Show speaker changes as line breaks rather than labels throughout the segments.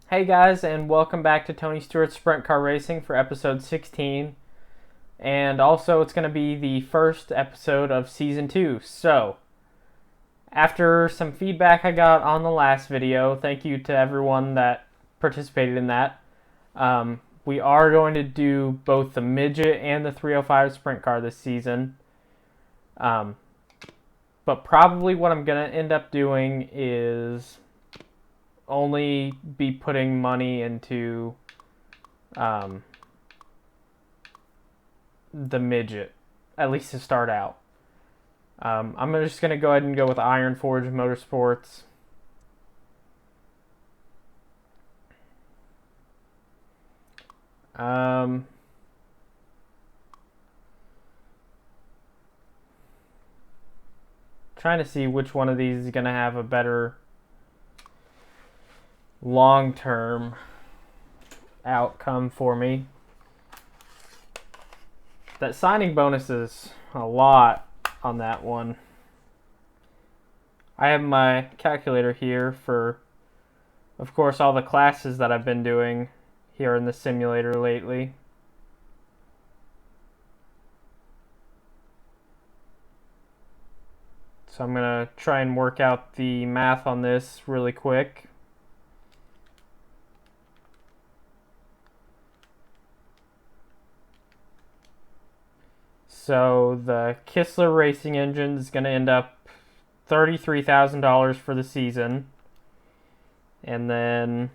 Hey guys, and welcome back to Tony Stewart Sprint Car Racing for episode 16. And also, it's going to be the first episode of season 2. So, after some feedback I got on the last video, thank you to everyone that participated in that. We are going to do both the midget and the 305 sprint car this season. But probably what I'm going to end up doing is only be putting money into the midget, at least to start out. I'm just going to go ahead and go with Iron Forge Motorsports. Trying to see which one of these is going to have a better long-term outcome for me. That signing bonus is a lot on that one. I have my calculator here for, of course, all the classes that I've been doing here in the simulator lately. So I'm going to try and work out the math on this really quick. So the Kistler Racing engine is going to end up $33,000 for the season. And then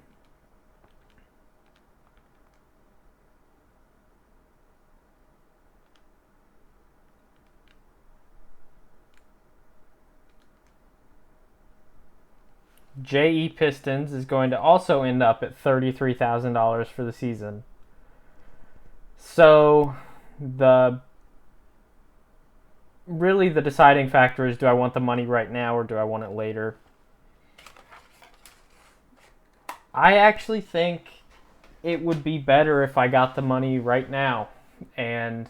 JE Pistons is going to also end up at $33,000 for the season. So really the deciding factor is, do I want the money right now or do I want it later? I actually think it would be better if I got the money right now and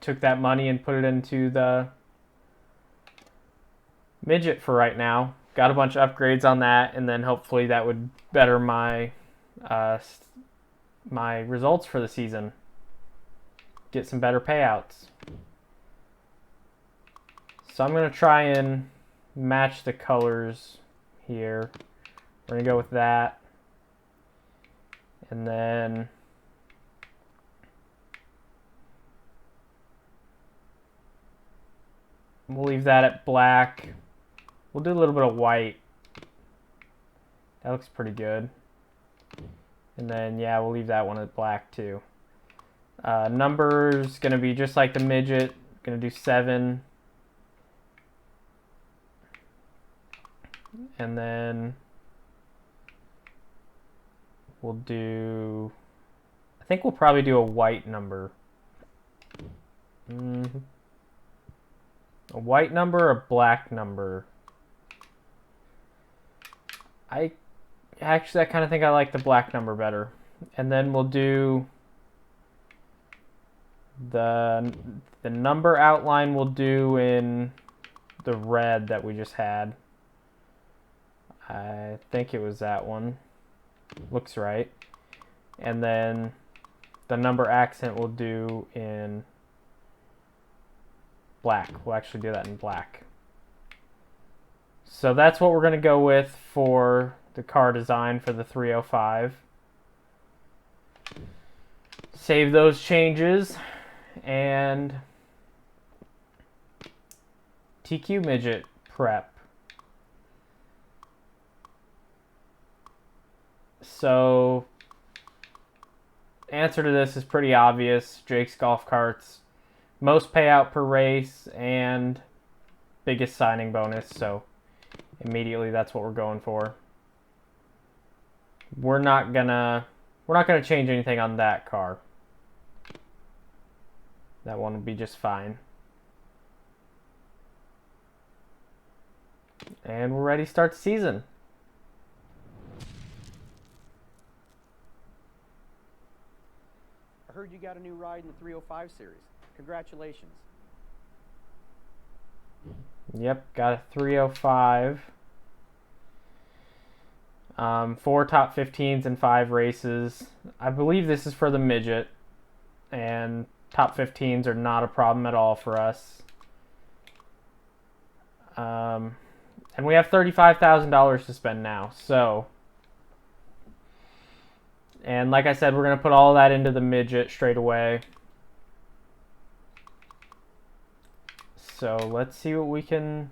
took that money and put it into the midget for right now. Got a bunch of upgrades on that, and then hopefully that would better my my results for the season. Get some better payouts. So I'm going to try and match the colors here. We're going to go with that. And then we'll leave that at black. We'll do a little bit of white. That looks pretty good. And then, yeah, we'll leave that one at black too. Numbers going to be just like the midget. Going to do 7. And then we'll do, I think we'll probably do a white number. A white number or a black number? I kind of think I like the black number better. And then we'll do the number outline we'll do in the red that we just had. I think it was that one. Looks right. And then the number accent we'll do in black. We'll actually do that in black. So that's what we're going to go with for the car design for the 305. Save those changes, and TQ midget prep. So answer to this is pretty obvious. Jake's Golf Carts, most payout per race and biggest signing bonus, so immediately that's what we're going for. We're not gonna change anything on that car. That one will be just fine. And we're ready to start the season.
I heard you got a new ride in the 305 series. Congratulations.
Yep, got a 305. 4 top 15s in 5 races. I believe this is for the midget, and top 15s are not a problem at all for us. And we have $35,000 to spend now, so... And like I said, we're going to put all that into the midget straight away. So let's see what we can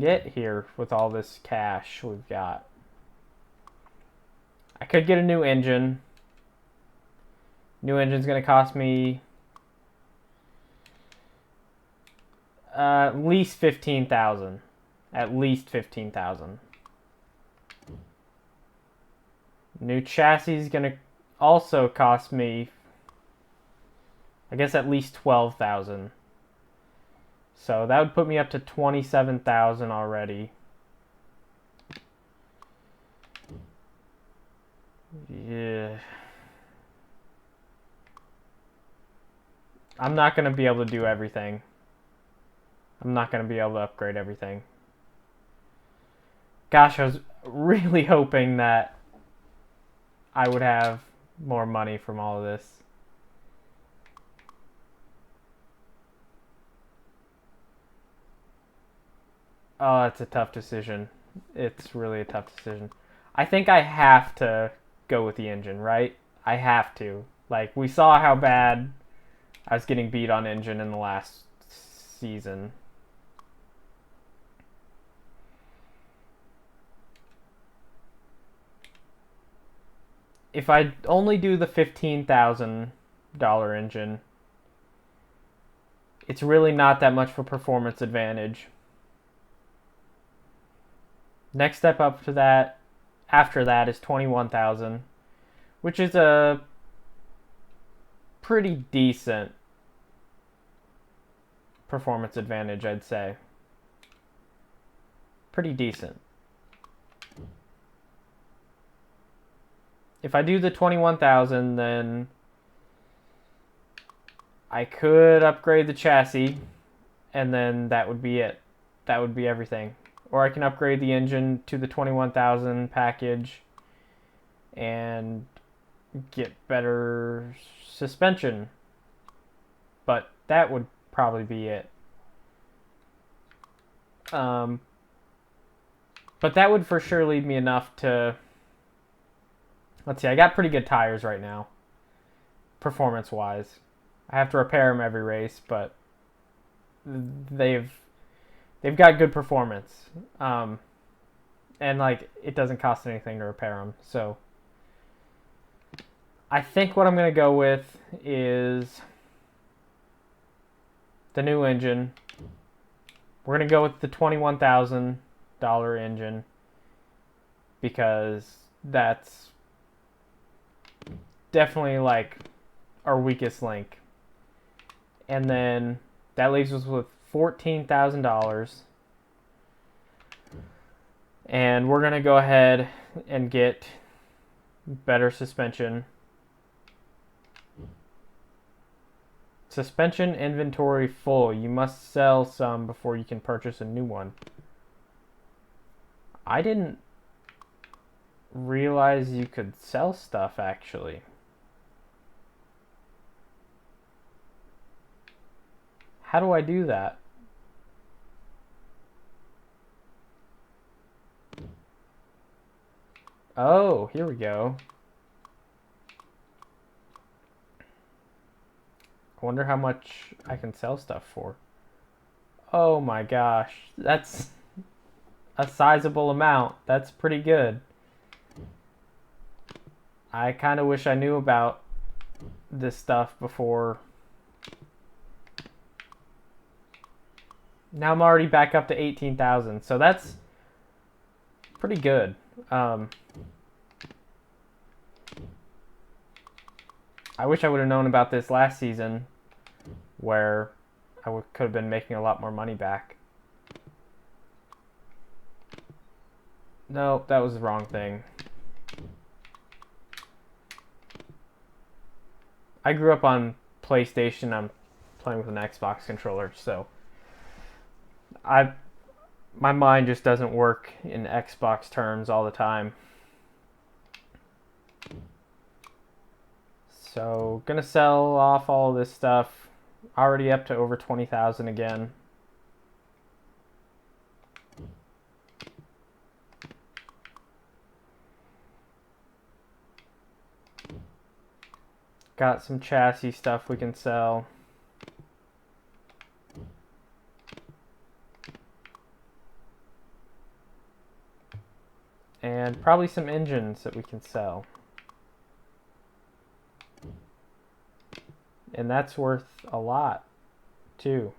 get here with all this cash we've got. I could get a new engine. New engine's going to cost me at least $15,000. At least $15,000. New chassis is going to also cost me, I guess, at least $12,000. So that would put me up to $27,000 already. Yeah. I'm not going to be able to do everything. I'm not going to be able to upgrade everything. Gosh, I was really hoping that I would have more money from all of this. Oh, it's a tough decision. It's really a tough decision. I think I have to go with the engine, right? I have to. Like, we saw how bad I was getting beat on engine in the last season. If I only do the $15,000 engine, it's really not that much of a performance advantage. Next step up to that, after that, is $21,000, which is a pretty decent performance advantage, I'd say. Pretty decent. If I do the $21,000, then I could upgrade the chassis, and then that would be it. That would be everything. Or I can upgrade the engine to the $21,000 package and get better suspension. But that would probably be it. But that would for sure leave me enough to... Let's see, I got pretty good tires right now, performance-wise. I have to repair them every race, but they've got good performance. And, like, it doesn't cost anything to repair them. So I think what I'm going to go with is the new engine. We're going to go with the $21,000 engine because that's definitely, like, our weakest link. And then that leaves us with $14,000. And we're going to go ahead and get better suspension. Suspension inventory full. You must sell some before you can purchase a new one. I didn't realize you could sell stuff, actually. How do I do that? Oh, here we go. I wonder how much I can sell stuff for. Oh my gosh, that's a sizable amount. That's pretty good. I kind of wish I knew about this stuff before. Now I'm already back up to 18,000, so that's pretty good. I wish I would have known about this last season, where I could have been making a lot more money back. No, that was the wrong thing. I grew up on PlayStation. I'm playing with an Xbox controller, so my mind just doesn't work in Xbox terms all the time. So, gonna sell off all this stuff. Already up to over 20,000 again. Got some chassis stuff we can sell. And probably some engines that we can sell. And that's worth a lot, too.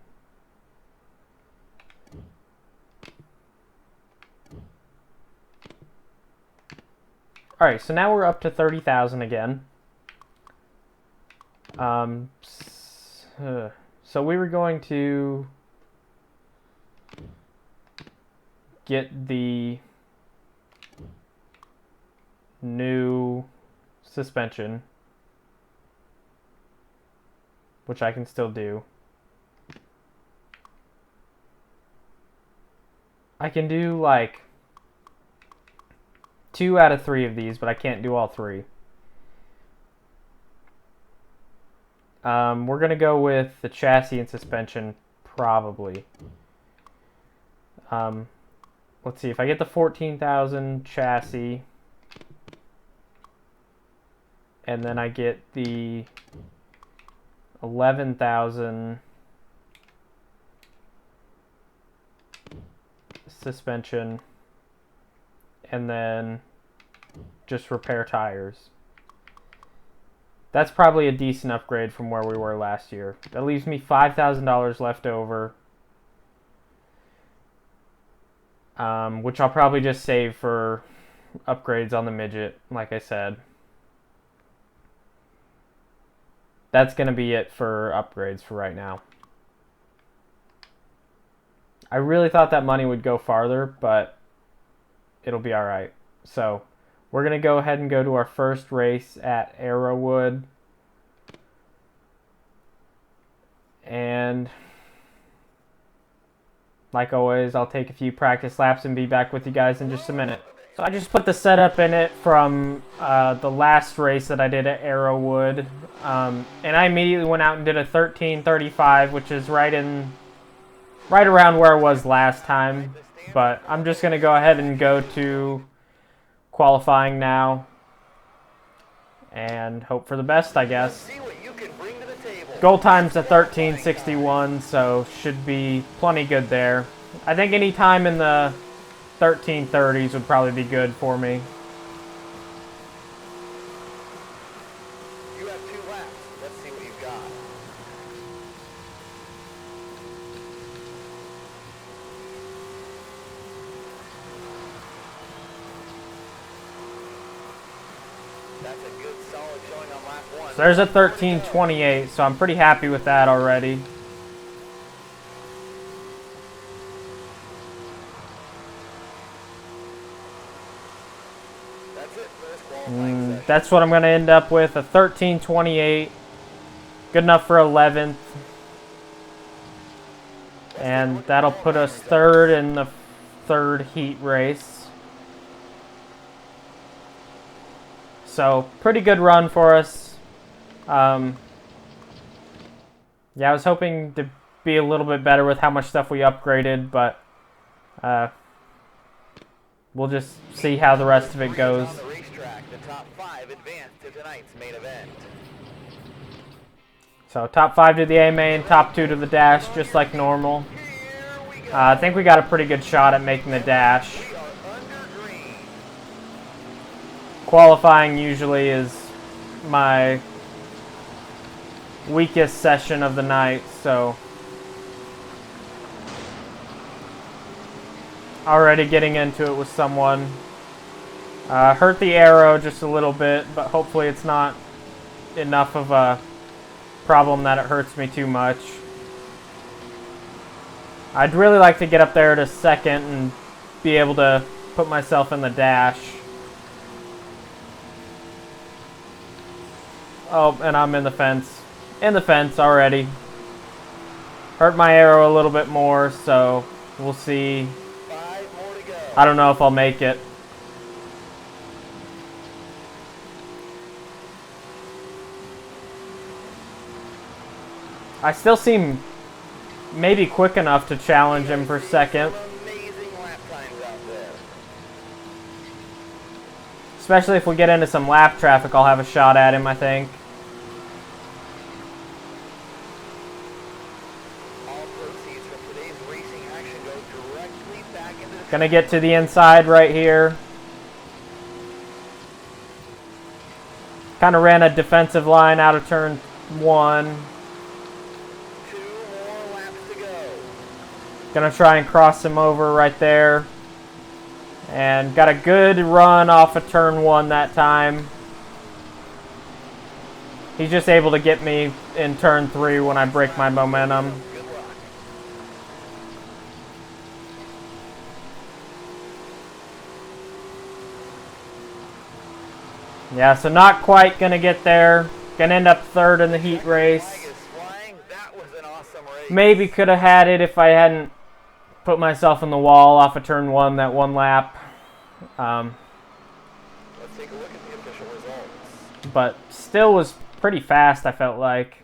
Alright, so now we're up to 30,000 again. So we were going to get the new suspension, which I can still do. I can do like 2 out of 3 of these, but I can't do all 3. We're going to go with the chassis and suspension, probably. Let's see, if I get the 14,000 chassis, and then I get the 11,000 suspension, and then just repair tires. That's probably a decent upgrade from where we were last year. That leaves me $5,000 left over, which I'll probably just save for upgrades on the midget, like I said. That's going to be it for upgrades for right now. I really thought that money would go farther, but it'll be alright. So, we're going to go ahead and go to our first race at Arrowwood. And like always, I'll take a few practice laps and be back with you guys in just a minute. So I just put the setup in it from the last race that I did at Arrowwood. And I immediately went out and did a 13:35, which is right around where I was last time. But I'm just going to go ahead and go to qualifying now and hope for the best, I guess. Goal time's a 13:61, so should be plenty good there. I think any time in the 13:30s would probably be good for me.
You have 2 laps. Let's see what you've got. That's a good solid showing on lap 1.
So there's a 13:28, so I'm pretty happy with that already.
That's it for this qualifying session.
That's what I'm going to end up with, a 13:28. Good enough for 11th. And that'll put us 3rd in the 3rd heat race. So, pretty good run for us. Yeah, I was hoping to be a little bit better with how much stuff we upgraded, but we'll just see how the rest of it goes.
On the racetrack, the top 5 advance to tonight's main event.
So, top 5 to the A main, top 2 to the dash, just like normal. I think we got a pretty good shot at making the dash.
We are under green.
Qualifying usually is my weakest session of the night, so already getting into it with someone. Hurt the arrow just a little bit, but hopefully it's not enough of a problem that it hurts me too much. I'd really like to get up there to 2nd and be able to put myself in the dash. Oh, and I'm in the fence. In the fence already. Hurt my arrow a little bit more, so we'll see.
5
I don't know if I'll make it. I still seem maybe quick enough to challenge him for second.
Amazing lap times out there.
Especially if we get into some lap traffic, I'll have a shot at him, I think.
All proceeds from today's racing action go directly back into the
Gonna get to the inside right here. Kind of ran a defensive line out of turn 1.
2 more laps to go.
Gonna try and cross him over right there. And got a good run off of turn 1 that time. He's just able to get me in turn 3 when I break my momentum.
Good luck.
Yeah, so not quite gonna get there. Gonna end up third in the heat race.
Flag is flying. That was an awesome race.
Maybe could have had it if I hadn't put myself in the wall off of turn 1 that one lap.
Let's take a look at the official results.
But still was pretty fast, I felt like.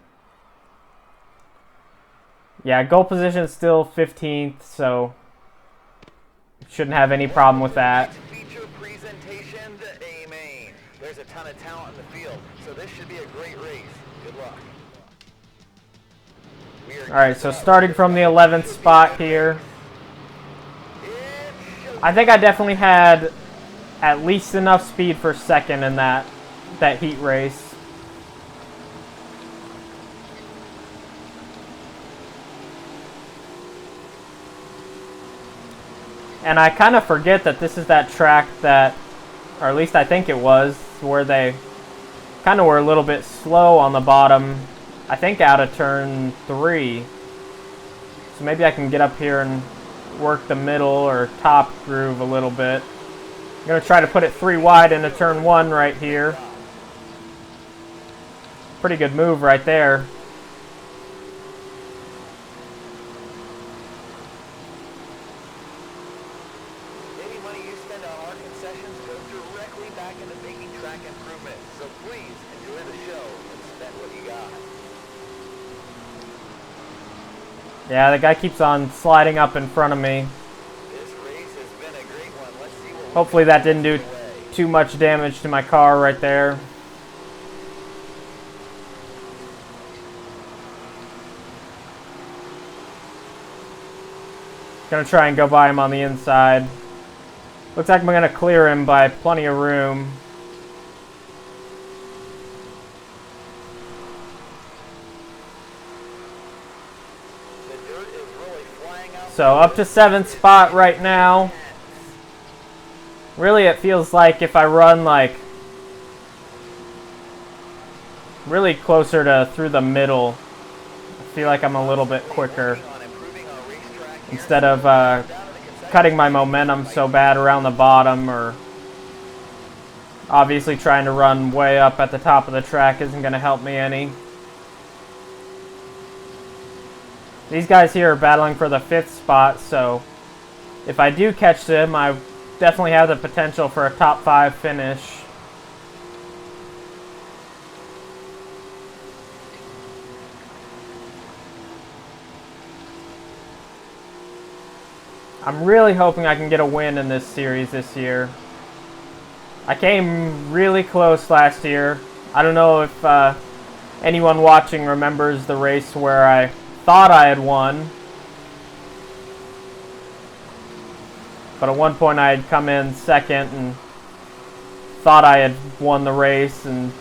Yeah, goal position still 15th, so shouldn't have any problem with that.
Feature presentation to A-Main. There's a ton of talent in the field, so this should be a great race. Good luck.
Alright, so starting from the 11th spot here. I think I definitely had at least enough speed for second in that heat race. And I kind of forget that this is that track that, or at least I think it was, where they kind of were a little bit slow on the bottom, I think out of turn 3. So maybe I can get up here and work the middle or top groove a little bit. I'm going to try to put it 3 wide into turn 1 right here. Pretty good move right there.
Any money you spend on our concessions goes directly back into making track improvements. So please enjoy the show and spend what you got.
Yeah, the guy keeps on sliding up in front of me.
This race has been a great one. Let's see what
Hopefully that didn't do too much damage to my car right there. Gonna try and go by him on the inside. Looks like I'm gonna clear him by plenty of room.
the dirt is really flying out.
So up to 7th spot right now. Really, it feels like if I run like really closer to through the middle, I feel like I'm a little bit quicker
On improving our racetrack here.
instead of
Down to the concession.
cutting my momentum so bad around the bottom, or obviously trying to run way up at the top of the track isn't going to help me any. These guys here are battling for the 5th spot, so if I do catch them, I definitely have the potential for a top 5 finish. I'm really hoping I can get a win in this series this year. I came really close last year. I don't know if anyone watching remembers the race where I thought I had won. But at one point I had come in second and thought I had won the race and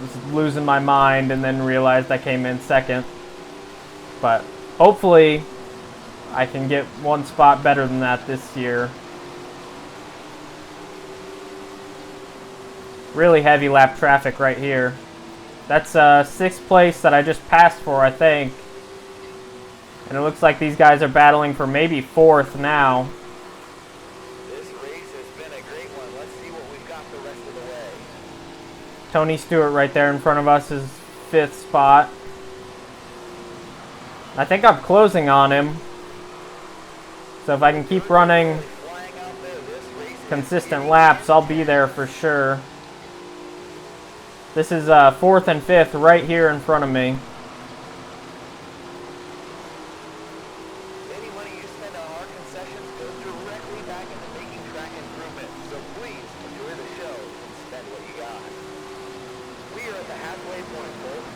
was losing my mind, and then realized I came in second. But hopefully I can get one spot better than that this year. Really heavy lap traffic right here. That's 6th place that I just passed for, I think. And it looks like these guys are battling for maybe 4th now.
This race has been a great one. Let's see what we've got the rest of the way.
Tony Stewart right there in front of us is 5th spot. I think I'm closing on him. So if I can keep running
Flying out
consistent laps, I'll be there for sure. This is 4th and 5th right here in front of me.
Any money you spend on our concessions goes directly back into making track improvements. So please enjoy the show and spend what you got. We are at the halfway point, folks.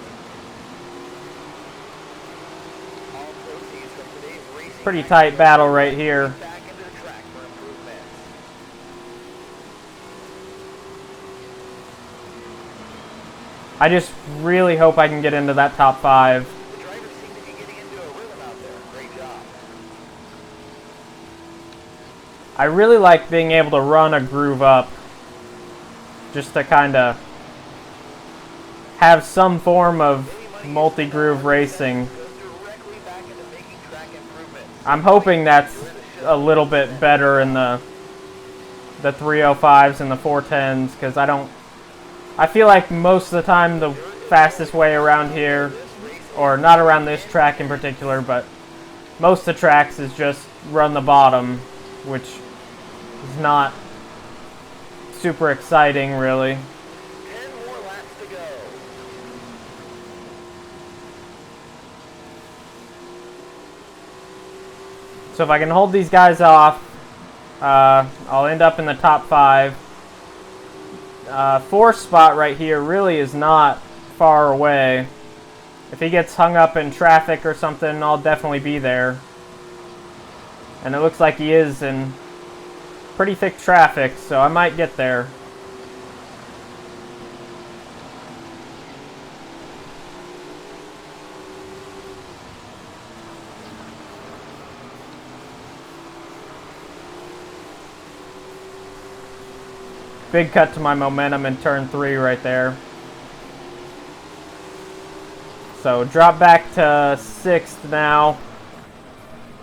All proceeds from today's racing
Pretty tight battle right here.
back into the track for improvements.
I just really hope I can get into that top 5.
The drivers seem to be getting into a rhythm out there. Great job.
I really like being able to run a groove up just to kind of have some form of multi-groove racing.
Goes directly back into making track improvements.
I'm hoping that's a little bit better in the 305s and the 410s, because I feel like most of the time the fastest way around here, or not around this track in particular, but most of the tracks is just run the bottom, which is not super exciting really.
10 more laps to go.
So if I can hold these guys off, I'll end up in the top 5. 4th spot right here really is not far away. If he gets hung up in traffic or something, I'll definitely be there. And it looks like he is in pretty thick traffic, so I might get there. Big cut to my momentum in turn 3 right there. So drop back to 6th now.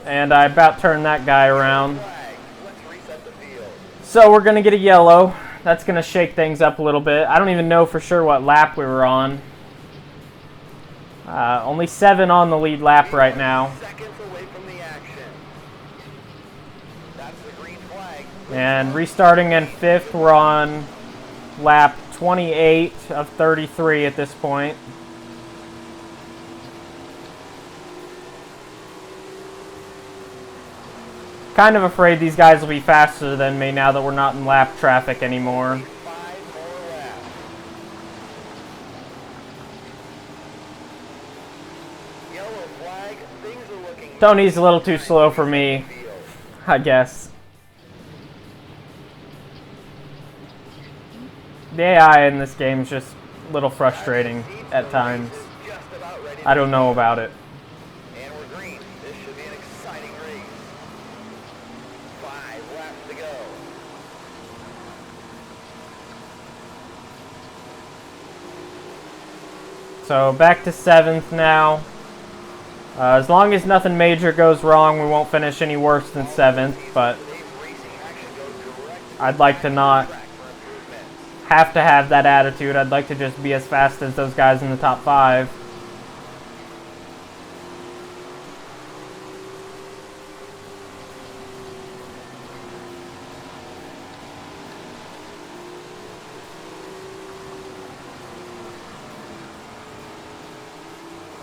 And I about turned that guy around.
Let's reset the field.
So we're going to get a yellow. That's going to shake things up a little bit. I don't even know for sure what lap we were on. Only 7 on the lead lap right now.
Seconds away from the action. That's the green flag.
And restarting in 5th, we're on lap 28 of 33 at this point. Kind of afraid these guys will be faster than me now that we're not in lap traffic anymore.
5 more laps. Yellow flag. Things are looking.
Tony's a little too slow for me, I guess. The AI in this game is just a little frustrating at times.
Just about ready.
I don't know about it.
And we're green. This should be an exciting race. 5 laps to go.
So back to 7th now. As long as nothing major goes wrong, we won't finish any worse than 7th, but
Today's racing action goes direct
I'd like to not
track for improvement.
have to have that attitude. I'd like to just be as fast as those guys in the top 5.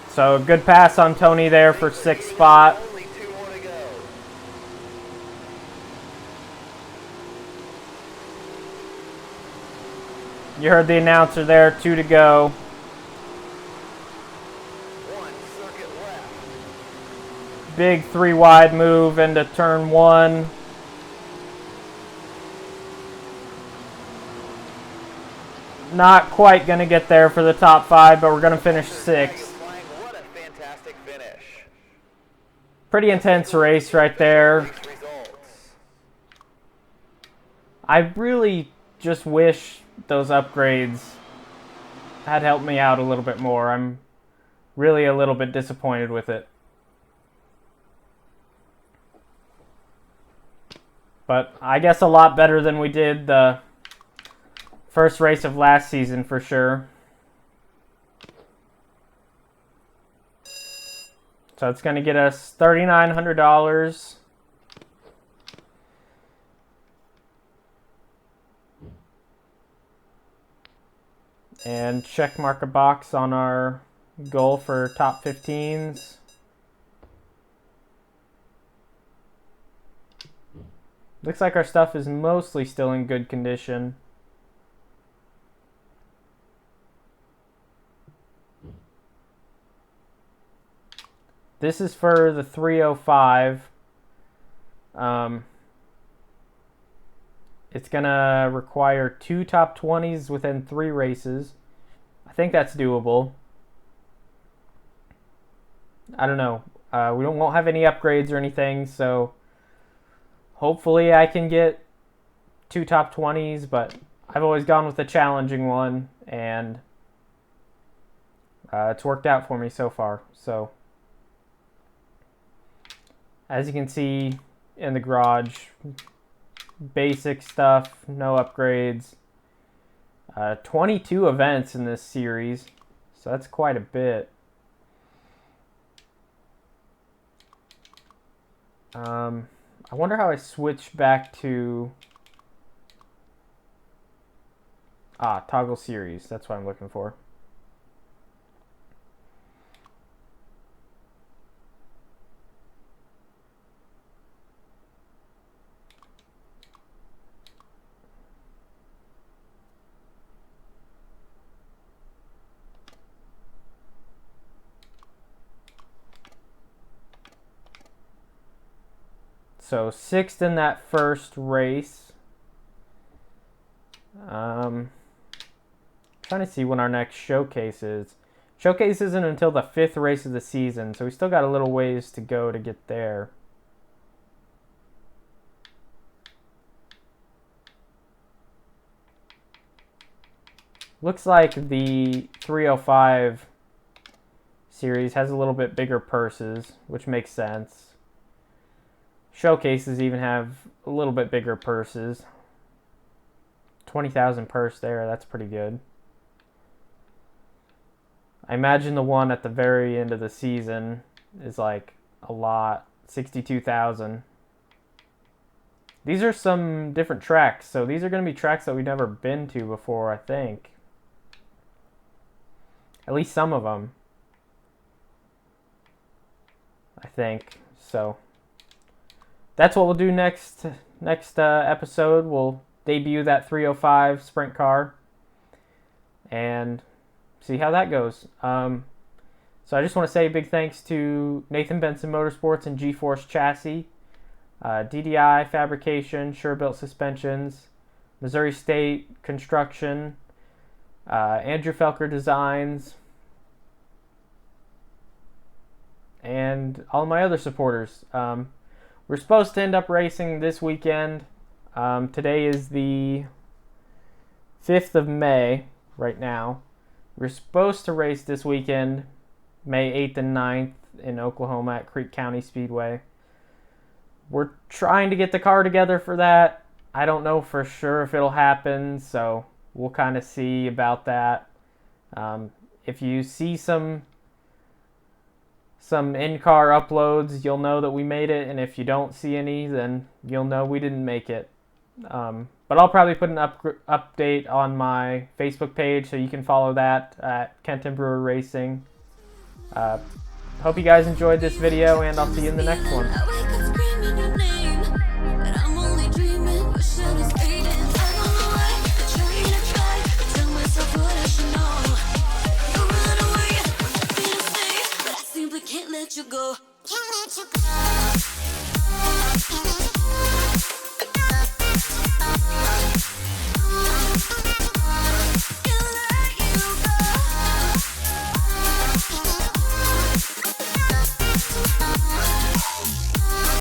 So good pass on Tony there for 6th spot.
Only 2 more to go.
You heard the announcer there, 2 to go.
1 circuit left.
Big 3 wide move into turn 1. Not quite going to get there for the top 5, but we're going to finish 6th.
Flying, what a fantastic finish.
Pretty intense race right there.
Race results.
I really just wish those upgrades had helped me out a little bit more. I'm really a little bit disappointed with it. But I guess a lot better than we did the first race of last season for sure. So it's going to get us $3,900. And check mark a box on our goal for top 15s. Looks like our stuff is mostly still in good condition. This is for the 305. It's going to require 2 top 20s within 3 races. I think that's doable. I don't know. We won't have any upgrades or anything, so hopefully I can get 2 top 20s, but I've always gone with the challenging one, and it's worked out for me so far. So as you can see in the garage, basic stuff, no upgrades. 22 events in this series, so that's quite a bit. I wonder how I switch back to toggle series. That's what I'm looking for. So 6th in that first race. Trying to see when our next showcase is. Showcase isn't until the 5th race of the season, so we still got a little ways to go to get there. Looks like the 305 series has a little bit bigger purses, which makes sense. Showcases even have a little bit bigger purses. 20,000 purse there, that's pretty good. I imagine the one at the very end of the season is like a lot, 62,000. These are some different tracks, so these are going to be tracks that we've never been to before, I think. At least some of them, I think. So that's what we'll do next episode. We'll debut that 305 sprint car and see how that goes. So I just want to say a big thanks to Nathan Benson Motorsports and G-Force Chassis, DDI Fabrication, Sure-Built Suspensions, Missouri State Construction, Andrew Felker Designs, and all my other supporters. We're supposed to end up racing this weekend. Today is the 5th of May right now. We're supposed to race this weekend, May 8th and 9th in Oklahoma at Creek County Speedway. We're trying to get the car together for that. I don't know for sure if it'll happen, so we'll kind of see about that. If you see some in-car uploads, you'll know that we made it, and if you don't see any, then you'll know we didn't make it. But I'll probably put an update on my Facebook page, so you can follow that at Kenton Brewer Racing. Hope you guys enjoyed this video, and I'll see you in the next one. Can't let you go.